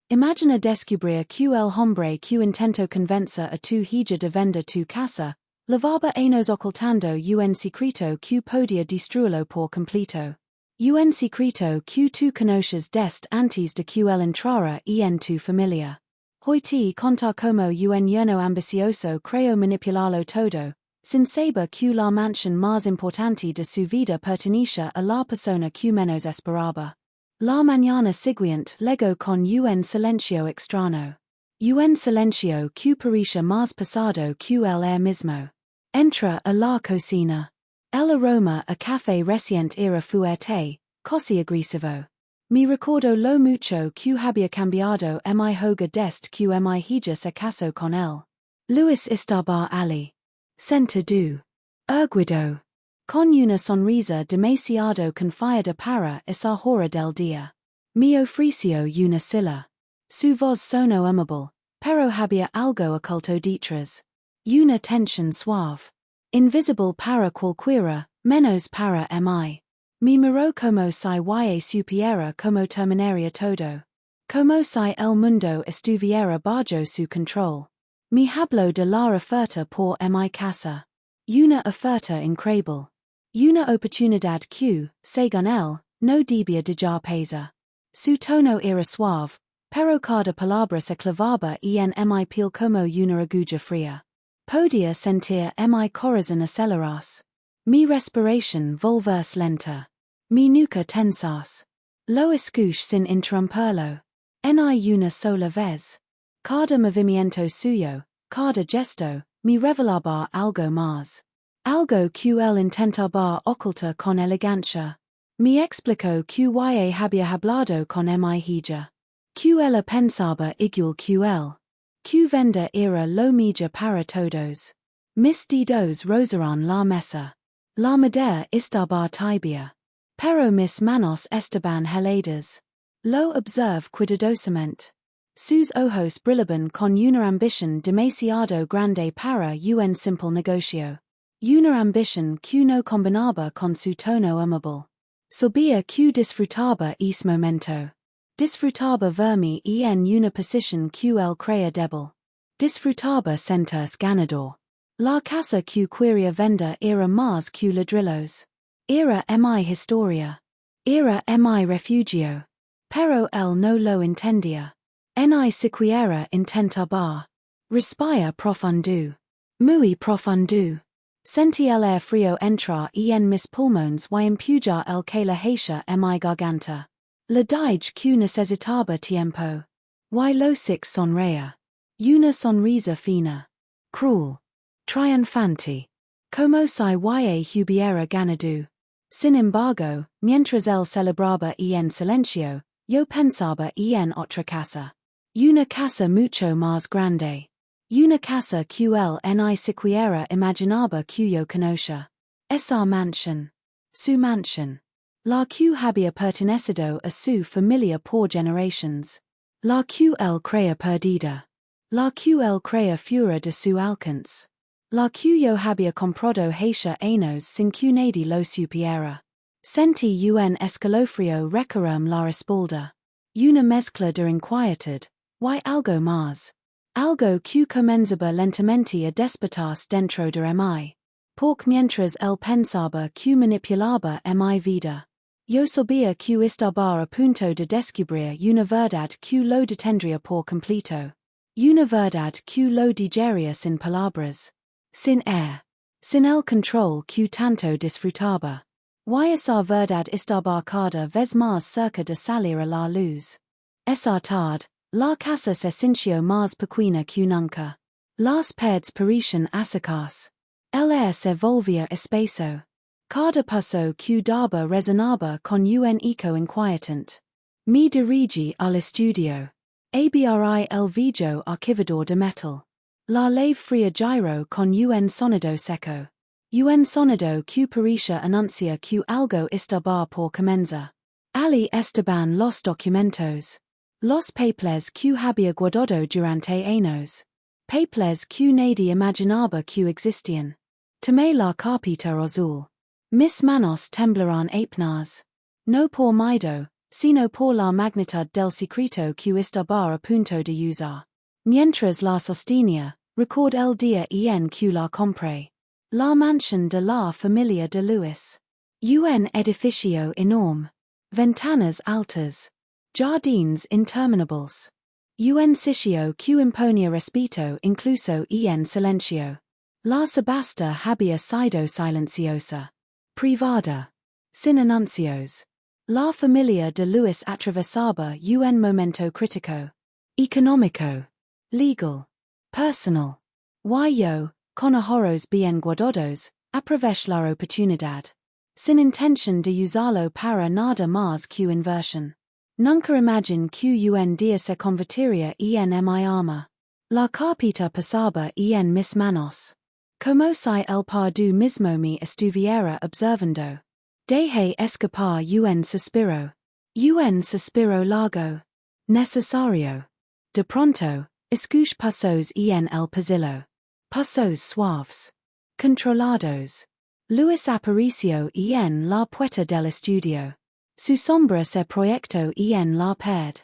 Imagina descubrir que el hombre que intento convencer a tu hija de vender tu casa, lavaba años ocultando un secreto que podía destruirlo por completo. Un secreto que tú conoces desde antes de que él entrara en tu familia. Hoy te contar como un yerno ambicioso creo manipularlo todo, sin saber que la mansión más importante de su vida pertenece a la persona que menos esperaba. La mañana siguiente llegó con un silencio extraño. Un silencio que parecía más pesado que el mismo. Entra a la cocina. El aroma a café reciente era fuerte, casi agresivo. Me recordó lo mucho que había cambiado mi hogar desde que mi hija se casó con él. Luis estaba allí. Sentado. Erguido. Con una sonrisa demasiado confiada para esa hora del día. Me ofreció una silla. Su voz sonó amable, pero había algo oculto detrás. Una tensión suave. Invisible para cualquiera, menos para mí. Me miró como si y supiera como terminaría todo. Como si el mundo estuviera bajo su control. Me habló de la oferta por mi casa. Una oferta increíble. Una oportunidad que, según él, no debía dejar pasar. Su tono era suave, pero cada palabra se clavaba en mi piel como una aguja fría. Podía sentir mi corazón acelerarse. Mi respiración volverse lenta. Mi nuca tensarse. Lo escuché sin interrumperlo. Ni una sola vez. Cada movimiento suyo, cada gesto, me revelaba algo más. Algo que él intentaba ocultar con elegancia. Me explicó que había hablado con mi hija. Que ella pensaba igual que él. Que vender era lo mejor para todos. Mis dedos rozaron la mesa. La madera estaba tibia. Pero mis manos estaban heladas. Lo observé cuidadosamente. Sus ojos brillaban con una ambición demasiado grande para un simple negocio. Una ambición que no combinaba con su tono amable. Sabía que disfrutaba ese momento. Disfrutaba verme en una posición que él creía débil. Disfrutaba sentirse ganador. La casa que quería vender era más que ladrillos. Era mi historia. Era mi refugio. Pero él no lo entendía. Ni siquiera intentaba. Respira profundo. Muy profundo. Sentí el aire frío entrar en mis pulmones y empujar el que la hecha mi garganta. Le dije que necesitaba tiempo. Y lo sonreía. Una sonrisa fina. Cruel. Triunfante. Como si hubiera ganado. Sin embargo, mientras él celebraba en silencio, yo pensaba en otra casa. Una casa mucho más grande. Una casa que él ni siquiera imaginaba que yo conocía. Esa mansión. Su mansión. La que había pertenecido a su familia por generaciones. La que él creía perdida. La que él creía fuera de su alcance. La que yo había comprado hace años sin que nadie lo supiera. Sentí un escalofrío recorrerme la espalda. Una mezcla de inquietud, y algo más. Algo que comenzaba lentamente a despertarse dentro de mí. Porque mientras él pensaba que manipulaba mi vida, yo sabía que estaba a punto de descubrir una verdad que lo detendría por completo. Una verdad que lo digería sin palabras. Sin sin el control que tanto disfrutaba. Y esa verdad estaba cada vez más cerca de salir a la luz. Esa tarde, la casa se sintió más pequeña que nunca. Las paredes parecían acercarse. El aire se volvía espeso. Cada paso que daba resonaba con un eco inquietante. Me dirigí al estudio. Abrí el viejo archivador de metal. La lave fría giro con un sonido seco. Un sonido que parecía anunciar que algo estaba por comenzar. Allí estaban los documentos. Los papeles que había guardado durante años. Papeles que nadie imaginaba que existían. Tomé la carpeta azul. Mis manos temblaron apenas. No por miedo, sino por la magnitud del secreto que estaba a punto de usar. Mientras la sostenía, record el día en que la compré. La mansión de la familia de Luis. Un edificio enorme. Ventanas altas. Jardins interminables. Un sitio que imponía respeto incluso en silencio. La subasta había sido silenciosa. Privada. Sin anuncios. La familia de Luis atravesaba un momento crítico. Económico. Legal. Personal. Yo, con ahorros bien guardados, aproveché la oportunidad. Sin intención de usarlo para nada más que inversión. Nunca imagine que un día se convertiría en mi arma. La carpeta pasaba en mis manos. Como si el pardu mismo me estuviera observando. Dejé escapar un suspiro. Un suspiro largo. Necesario. De pronto, escuché pasos en el pasillo. Pasos suaves. Controlados. Luis apareció en la puerta del estudio. Su sombra se proyectó en la pared.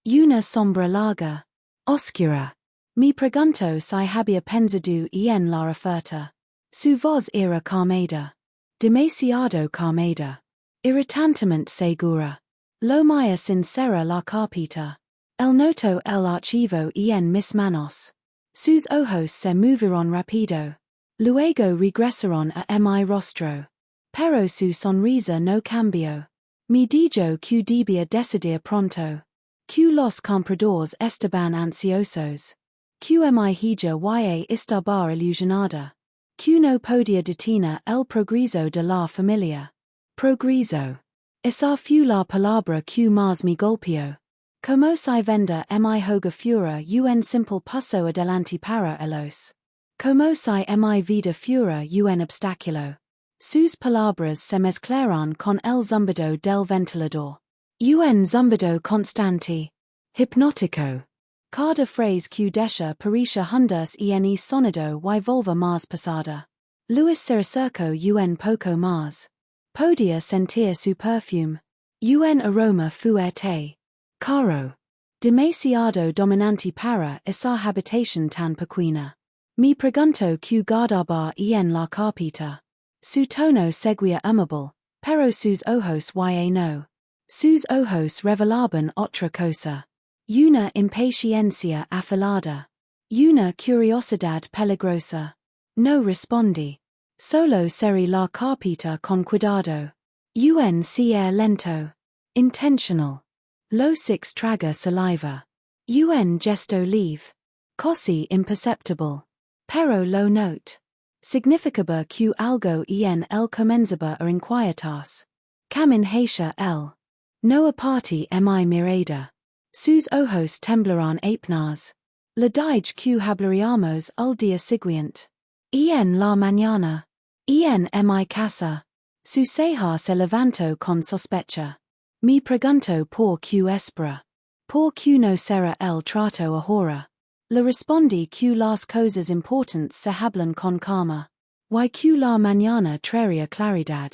Una sombra larga. Oscura. Me preguntó si había pensado en la oferta. Su voz era calmada. Demasiado calmada. Irritantemente segura. Lo más sincera la carpeta. El noto el archivo en mis manos. Sus ojos se movieron rápido. Luego regresaron a mi rostro. Pero su sonrisa no cambió. Me dijo que debía decidir pronto. Que los compradores estaban ansiosos. Que mi hija estaba ilusionada. Que no podía detener el progreso de la familia. Progreso. Esa fue la palabra que más me golpeó. Como si vender mi hoga fuera un simple paso adelante para ellos. Como si mi vida fuera un obstáculo. Sus palabras se mezclaron con el zumbido del ventilador. Un zumbido constante. Hipnótico. Cada frase que deja parecia hundirse en sonido y volver más pesada. Luis se acercó un poco más. Podía sentir su perfume. Un aroma fuerte. Caro. Demasiado dominante para esa habitación tan pequeña. Me preguntó que guardaba en la carpeta. Su tono seguía amable, pero sus ojos no. Sus ojos revelaban otra cosa. Una impaciencia afilada. Una curiosidad peligrosa. No respondí. Solo cerré la carpeta con cuidado. Un cierre lento. Intentional. Lo six traga saliva. Un gesto leve. Casi imperceptible. Pero lo note. Significaba que algo en el comenzaba a inquietarse. Camin hacia él. No aparte mi mirada. Sus ojos temblaron apenas. Le dije que hablaríamos al día siguiente. En la mañana. En mi casa. Su ceja se levantó con sospecha. Me preguntó por qué espera. Por qué no será el trato ahora. Le respondí que las cosas importantes se hablan con calma. Y que la mañana traería claridad.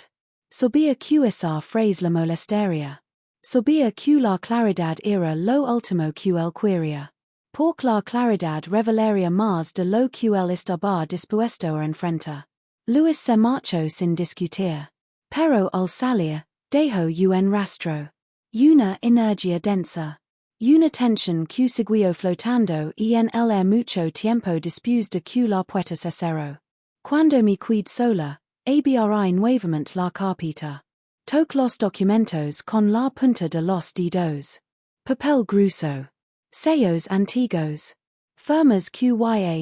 Sabía que esa frase le molestaría. Sabía que la claridad era lo último que él quería. Porque la claridad revelaría más de lo que él estaba dispuesto a enfrentar. Luis se marchó sin discutir. Pero al salir, dejó un rastro. Una energía densa. Una tensión que siguió flotando en el aire mucho tiempo después de que la puerta se cerró. Cuando me quedé sola, abrí nuevamente la carpeta. Toqué los documentos con la punta de los dedos. Papel grueso. Sellos antiguos. Firmas que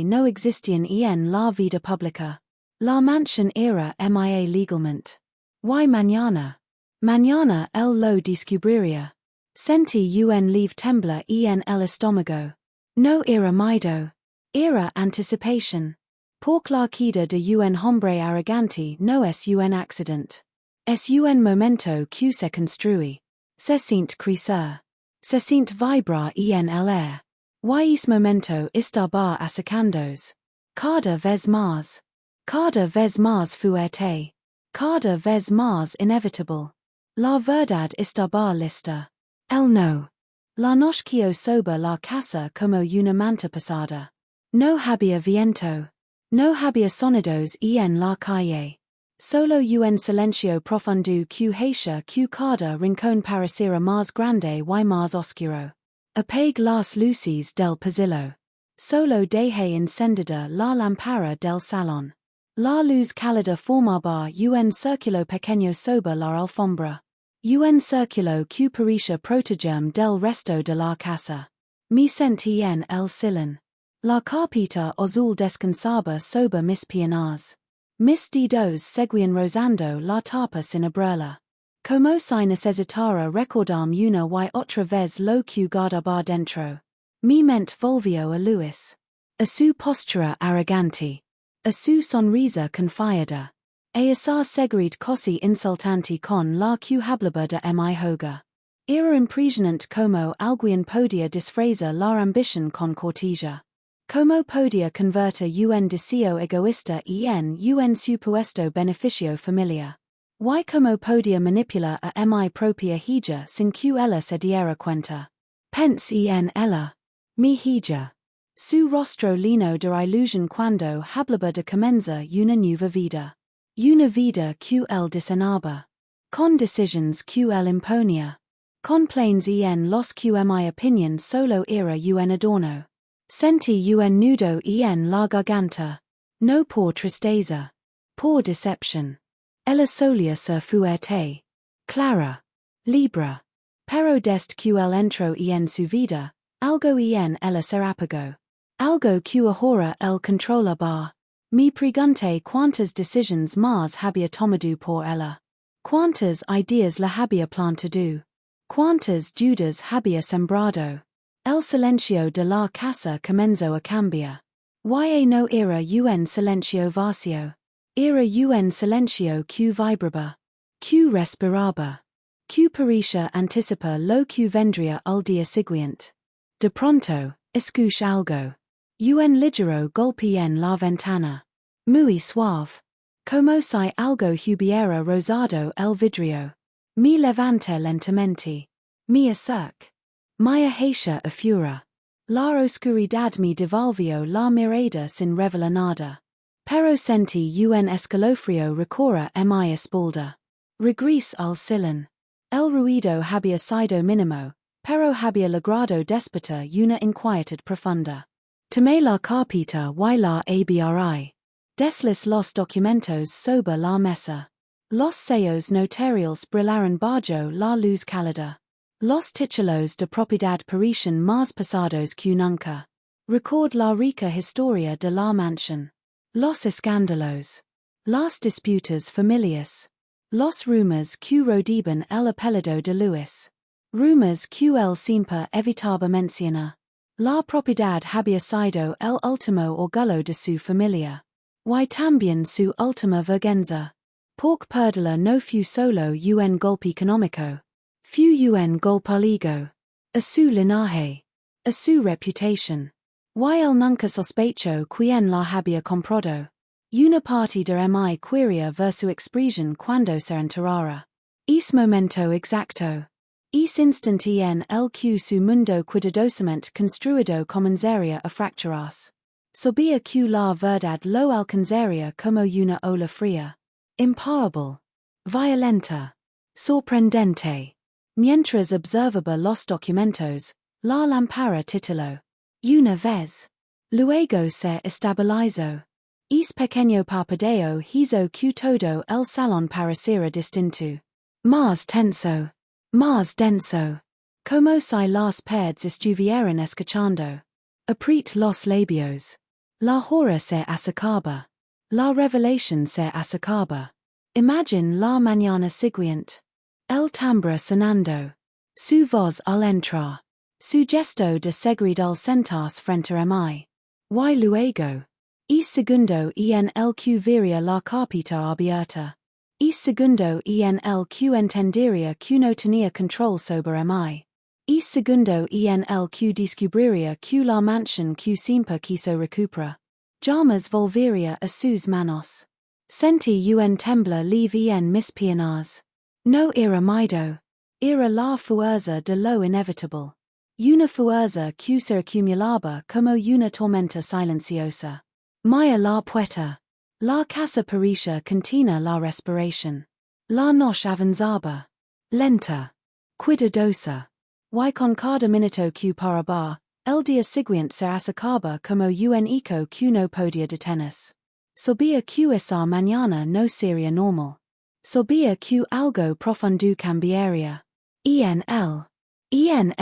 no existían en la vida pública. La mansión era mia legalmente. Y mañana. Mañana él lo descubriría. Sentí un leve temblar en el estómago. No era miedo. Era anticipación. Porque la queda de un hombre arrogante no es un accident. Es un momento que se construye. Se siente crecer. Se siente vibrar en el aire. Y ese momento estaba acercándose. Cada vez más. Cada vez más fuerte. Cada vez más inevitable. La verdad estaba lista. El no. La noche que sober la casa como una manta pasada. No había viento. No había sonidos en la calle. Solo un silencio profundo que hacia que cada rincón pareciera más grande y más oscuro. Apague las luces del pasillo. Solo dejé encendida la lámpara del salón. La luz cálida formaba un círculo pequeño sobre la alfombra. Un círculo que parecía protegerme del resto de la casa. Me sentí en el sillón. La carpeta azul descansaba sobre mis piernas. Mis dedos seguían rozando la tapa sin abrirla. Como si necesitara recordarme una y otra vez lo que guardaba dentro. Mi mente volvió a Luis. A su postura arrogante. A su sonrisa confiada. A esa seguridad casi insultante con la que hablaba de mi hogar. Era impresionante como alguien podía disfrazar la ambición con cortesía. Como podía convertir un deseo egoísta en un supuesto beneficio familiar. Y como podía manipular a mi propia hija sin que ella se diera cuenta. Pensé en ella. Mi hija. Su rostro lleno de ilusión cuando hablaba de comenzar una nueva vida. Una vida que él diseñaba. Con decisiones que él imponía. Con planes en los que mi opinión solo era un adorno. Sentí un nudo en la garganta. No por tristeza. Por decepción. Ella solía ser fuerte. Clara. Libre. Pero desde que él entró en su vida, algo en ella se apagó. Algo que ahora él controlaba. Me pregunté cuántas decisiones más había tomado por ella. Cuántas ideas la había plantado. Cuántas dudas había sembrado. El silencio de la casa comenzó a cambiar. Y no era un silencio vacío. Era un silencio que vibraba. Que respiraba. Que parecía anticipar lo que vendría al día siguiente. De pronto, escuché algo. Un ligero golpe en la ventana. Muy suave. Como si algo hubiera rozado el vidrio. Me levanté lentamente. Me acerqué. Mi hija a fura. La oscuridad me devolvió la mirada sin revelar nada. Pero sentí un escalofrío recorrer mi espalda. Regresé al sillón. El ruido había sido mínimo, pero había logrado despertar una inquietud profunda. Tomé la carpeta y la abrí. Deslizé los documentos sobre la mesa. Los sellos notariales brillaron bajo la luz cálida. Los títulos de propiedad parecían más pasados que nunca. Record la rica historia de la mansión. Los escándalos. Las disputas familiares. Los rumores que rodeaban el apellido de Luis. Rumores que él siempre evitaba mencionar. La propiedad había sido el último orgullo de su familia. Y también su última vergüenza. Porque perderla no fue solo un golpe económico. Fue un golpe al ego. A su linaje. A su reputación. Y él nunca sospechó quién la había comprado. Una parte de mi quería ver su expresión cuando se enterara. Es momento exacto. Es instante en el que su mundo cuidadosamente construido comenzaría a fracturarse. Sabía que la verdad lo alcanzaría como una ola fría. Imparable. Violenta. Sorprendente. Mientras observaba los documentos, la lámpara tituló. Una vez. Luego se estabilizó. Es pequeño parpadeo hizo que todo el salón pareciera distinto. Más tenso. Más denso. Como si las paredes estuvieran escuchando. Apriet los labios. La hora se acercaba. La revelación se acercaba. Imagine la mañana siguiente. El timbre sonando. Su voz al entrar. Su gesto de seguridad al sentarse frente a mí. Y luego. Es segundo en el que vería la carpeta abierta. Es segundo en el que entendería que no tenía control sobre mí. Es segundo en el que descubriría que la mansión que siempre quiso recuperar. Jamás volvería a sus manos. Sentí un temblor leve en mis piernas. No era miedo. Era la fuerza de lo inevitable. Una fuerza que se acumulaba como una tormenta silenciosa. Maya la puerta. La casa parecía continua la respiración. La noche avanzaba. Lenta. Cuidadosa. Y con cada minuto que paraba, el día siguiente se acercaba como un eco que no podía detenerse. Sabía que esa mañana no sería normal. Sabía que algo profundo cambiaría. En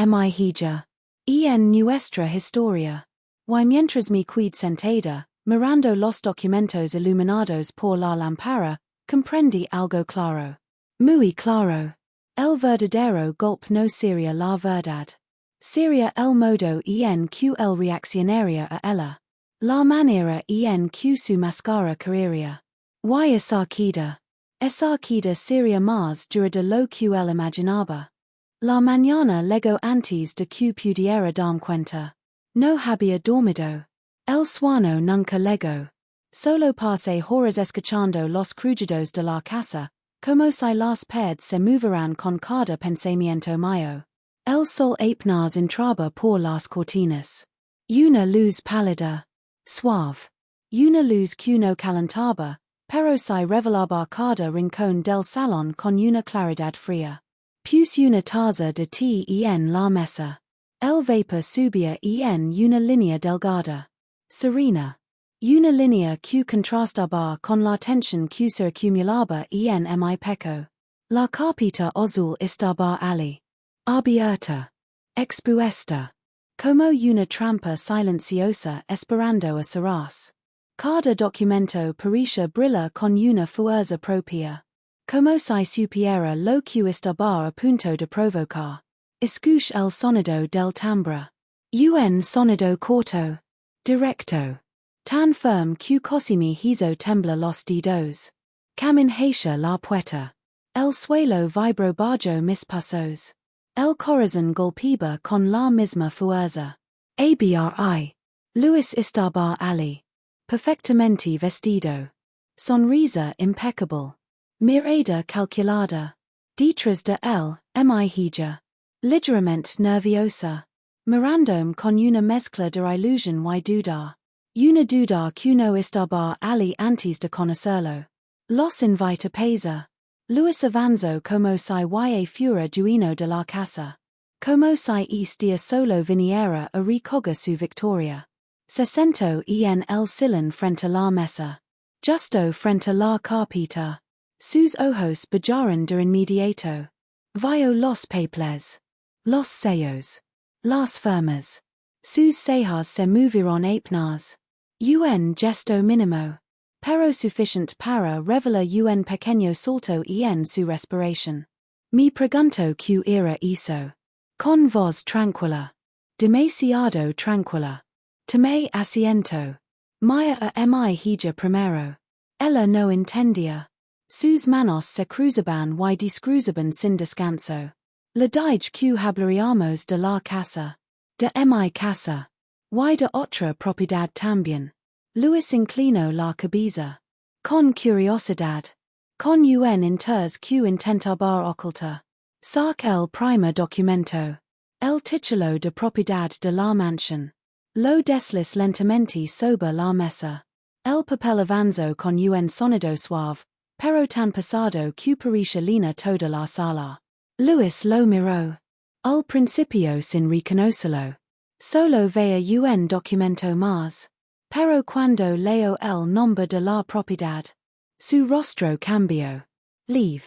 mi hija. En nuestra historia. Y mientras me quedé sentada, mirando los documentos iluminados por la lámpara, comprendí algo claro. Muy claro. El verdadero golpe no sería la verdad. Sería el modo en que él reaccionaría a ella. La manera en que su máscara caería. Y esa queda. Esa queda sería más dura de lo que él imaginaba. La mañana llegó antes de que pudiera darme cuenta. No había dormido. El sueño nunca llegó. Solo pasé horas escuchando los crujidos de la casa, como si las paredes se movieran con cada pensamiento mío. El sol apenas entraba por las cortinas. Una luz pálida. Suave. Una luz que no calentaba, pero se revelaba cada rincón del salón con una claridad fría. Puse una taza de té en la mesa. El vapor subía en una línea delgada. Serena. Una línea que contrastaba con la tensión que se acumulaba en mi pecho. La carpeta azul estaba allí. Abierta. Expuesta. Como una trampa silenciosa esperando a cerrarse. Cada documento parecía brillar con una fuerza propia. Como si supiera lo que estaba a punto de provocar. Escuché el sonido del timbre. Un sonido corto. Directo. Tan firme que casi me hizo temblar los dedos. Caminhation la puerta. El suelo vibró bajo mis pasos. El corazón golpeaba con la misma fuerza. Abri. Luis estaba allí. Perfectamente vestido. Sonrisa impecable. Mirada calculada. Detrás de él, mi hija. Ligeramente nerviosa. Mirándome con una mezcla de ilusión y duda. Una duda que no estaba allí antes de conocerlo. Los invita a pesa. Luis avanzó como si fuera dueño de la casa. Como si este solo viniera a recoger su victoria. Se sentó en el sillón frente a la mesa. Justo frente a la carpeta. Sus ojos brillaron de inmediato. Vio los papeles. Los sellos. Las firmas. Sus cejas se movieron apenas. Un gesto mínimo. Pero suficiente para revelar un pequeño salto en su respiración. Me preguntó qué era eso. Con voz tranquila. Demasiado tranquila. Tomé asiento. Mira a mi hija primero. Ella no entendía. Sus manos se cruzaban y descruzaban sin descanso. Le dije que hablaríamos de la casa. De mi casa. Y de otra propiedad también. Luis inclinó la cabeza. Con curiosidad. Con un interés que intentaba ocultar. Sac el primer documento. El título de propiedad de la mansión. Lo deslizó lentamente sobre la mesa. El papel avanzó con un sonido suave, pero tan pesado que parecía llena toda la sala. Luis lo miró. Al principio sin reconocerlo. Solo veía un documento más. Pero cuando leo el nombre de la propiedad. Su rostro cambió. Leave.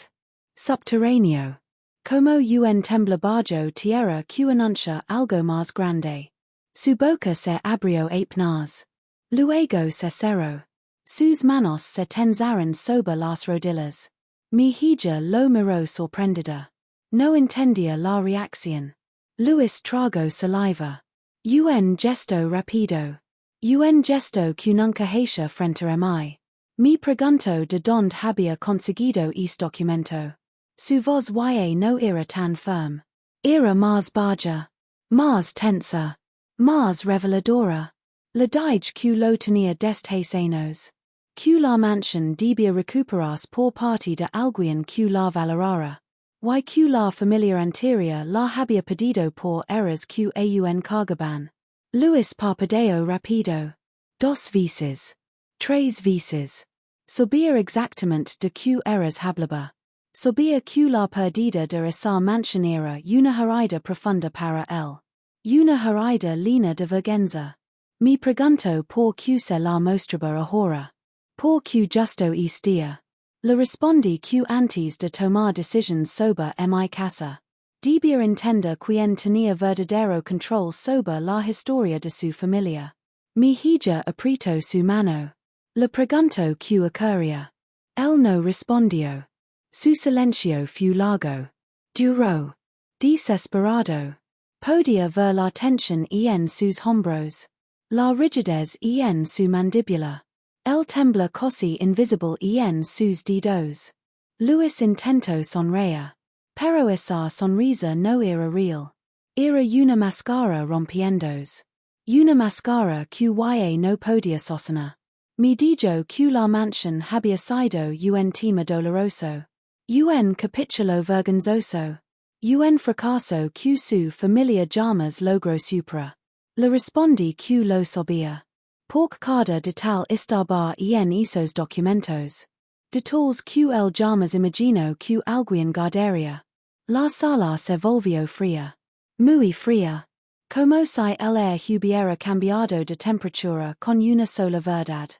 Subterráneo. Como un temblor bajo tierra que anuncia algo más grande. Su boca se abrió apenas. Luego se cerró. Sus manos se tensaron sobre las rodillas. Mi hija lo miró sorprendida. No entendía la reacción. Luis tragó saliva. Un gesto rápido. Un gesto que nunca hecho frente a mí. Me preguntó de dónde había conseguido este documento. Su voz no era tan firme. Era más baja. Más tensa. Más reveladora. Le dije que lo tenía desde años. Que la mansión debía recuperarse por parte de alguien que la valorara. YQ la familia anterior la había pedido por errores que aún cargaban. Luis parpadeo rapido. Dos veces. Tres veces. Sabía exactamente de que errores hablaba. Sabía que la perdida de esa mansión era una herida profunda para él. Una herida llena de vergüenza. Me pregunto por qué se la mostraba ahora. Por qué justo día. Le respondí que antes de tomar decisiones sobre mi casa. Debía entender quién tenía verdadero control sobre la historia de su familia. Mi hija apretó su mano. Le preguntó qué ocurría. Él no respondió. Su silencio fue largo. Duró. Desesperado. Podía ver la tensión en sus hombros. La rigidez en su mandíbula. El tembla casi invisible en sus dedos. Luis intentó sonreír. Pero esa sonrisa no era real. Era una máscara rompiéndose. Una máscara que no podía sostener. Me dijo que la mansión había sido un tema doloroso. Un capítulo vergonzoso. Un fracaso que su familia jamás logró superar. Le respondí que lo sabía. Porque cada detalle estaba en esos documentos. Detalles que él jamás imaginó que alguien guardaría. La sala se volvió fría. Muy fría. Como si el aire hubiera cambiado de temperatura con una sola verdad.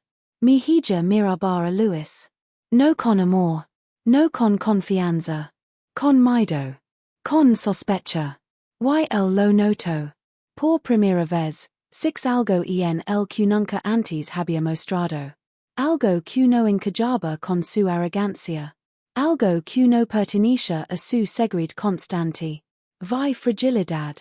Mi hija miraba a Luis. No con amor. No con confianza. Con miedo. Con sospecha. Él lo notó. Por primera vez, algo en el que nunca antes había mostrado. Algo que no encajaba con su arrogancia. Algo que no pertenecía a su seguridad constante. Vi fragilidad.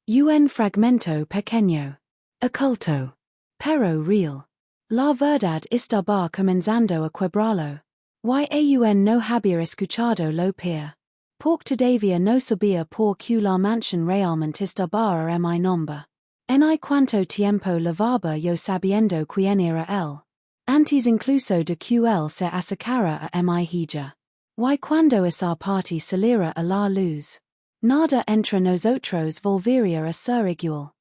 Un fragmento pequeño. Oculto. Pero real. La verdad estaba comenzando a quebrarlo. Aún no había escuchado lo peor. Porque todavía no sabía por qué la mansión realmente estaba a mi nombre. En cuánto tiempo llevaba yo sabiendo quién era él. Antes incluso de que él se acercara a mi hija. Cuando esa parte saliera a la luz. Nada entre nosotros volvería a ser igual.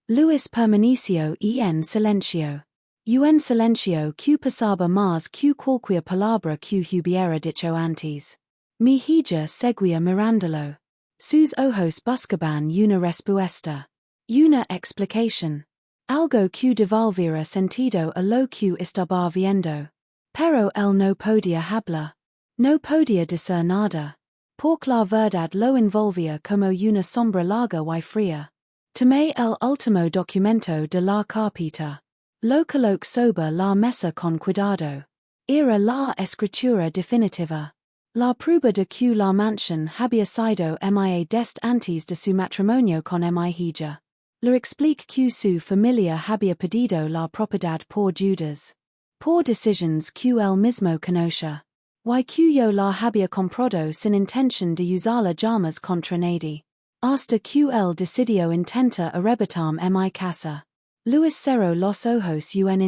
Luis permaneció en silencio. Un silencio que pasaba más que cualquier palabra que hubiera dicho antes. Mi hija seguía mirándolo. Sus ojos buscaban una respuesta. Una explicación. Algo que devolviera sentido a lo que estaba viendo. Pero él no podía hablar. No podía decir nada. Porque la verdad lo envolvía como una sombra larga y fría. Tomé el último documento de la carpeta. Lo coloqué sobre la mesa con cuidado. Era la escritura definitiva. La prueba de que la mansión había sido mia desde antes de su matrimonio con mi hija. Le expliqué que su familia había pedido la propiedad por Judas. Por decisiones que él mismo conocía. Que yo la había comprado sin intención de usarla jamás contra nadie. Hasta que él decidió intentar arrebatarme mi casa. Luis cerró los ojos un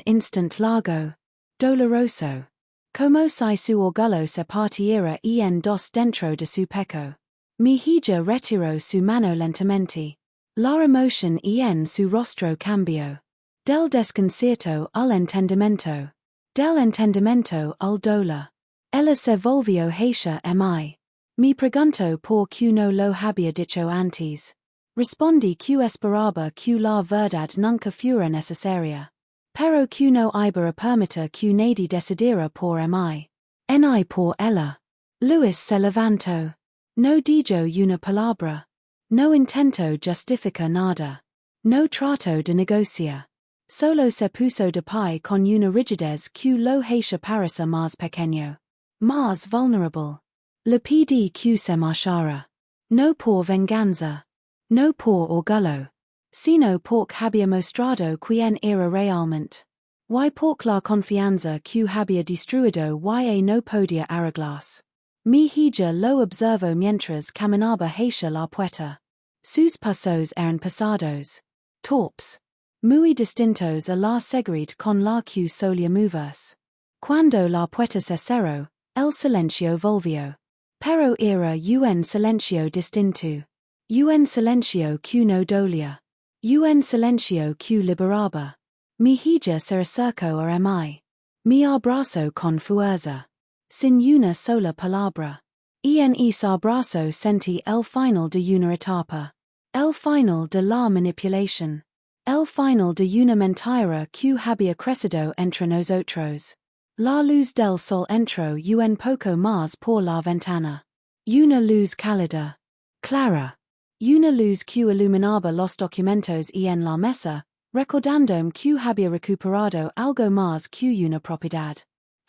instant largo. Doloroso. Como si su orgullo se partiera en dos dentro de su pecho. Mi hija retiró su mano lentamente. La emoción en su rostro cambió. Del desconcierto al entendimiento. Del entendimiento al dolor. Ella se volvió hacia mí. Me preguntó por qué no lo había dicho antes. Respondí que esperaba que la verdad nunca fuera necesaria. Pero que no iba a permitir que nadie decidiera por mí. Ni por ella. Luis se levantó. No dijo una palabra. No intentó justificar nada. No trató de negociar. Solo se puso de pie con una rigidez que lo hacía parecer más pequeño. Más vulnerable. Le pedí que se marchara. No por venganza. No por orgullo. Sino porque había mostrado quién era realmente. Porque la confianza que había destruido no podía arreglarse. Mi hija lo observó mientras caminaba hacia la puerta. Sus pasos eran pesados. Torpes. Muy distintos a la seguridad con la que solía moverse. Cuando la puerta se cerró, el silencio volvió. Pero era un silencio distinto. Un silencio que no dolía. Un silencio que liberaba. Mi hija se acercó a mí. Mi abrazo con fuerza. Sin una sola palabra. En ese abrazo sentí el final de una etapa. El final de la manipulación. El final de una mentira que había crecido entre nosotros. La luz del sol entró un poco más por la ventana. Una luz cálida. Clara. Una luz que iluminaba los documentos en la mesa, recordándome que había recuperado algo más que una propiedad.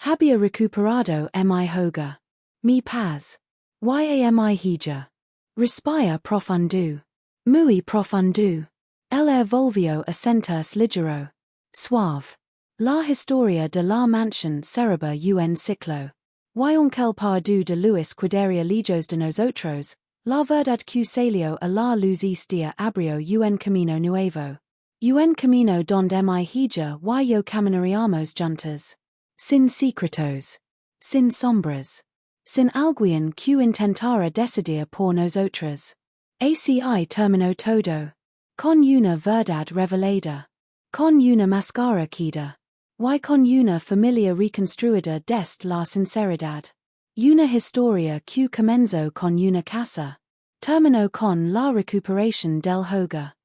Había recuperado mi hogar. Mi paz. Mi hija. Respira profundo. Muy profundo. El volvió a sentirse ligero. Suave. La historia de la mansión cerraba un ciclo. Aunque el perdió de Luis quedaría lejos de nosotros, la verdad que salió a la luz este día abrió un camino nuevo. Un camino donde mi hija y yo caminaríamos juntos. Sin secretos. Sin sombras. Sin alguien que intentara decidir por nosotros. Así terminó todo. Con una verdad revelada. Con una máscara queda. Y con una familia reconstruida desde la sinceridad. Una historia que comenzó con una casa. Terminó con la recuperación del hogar.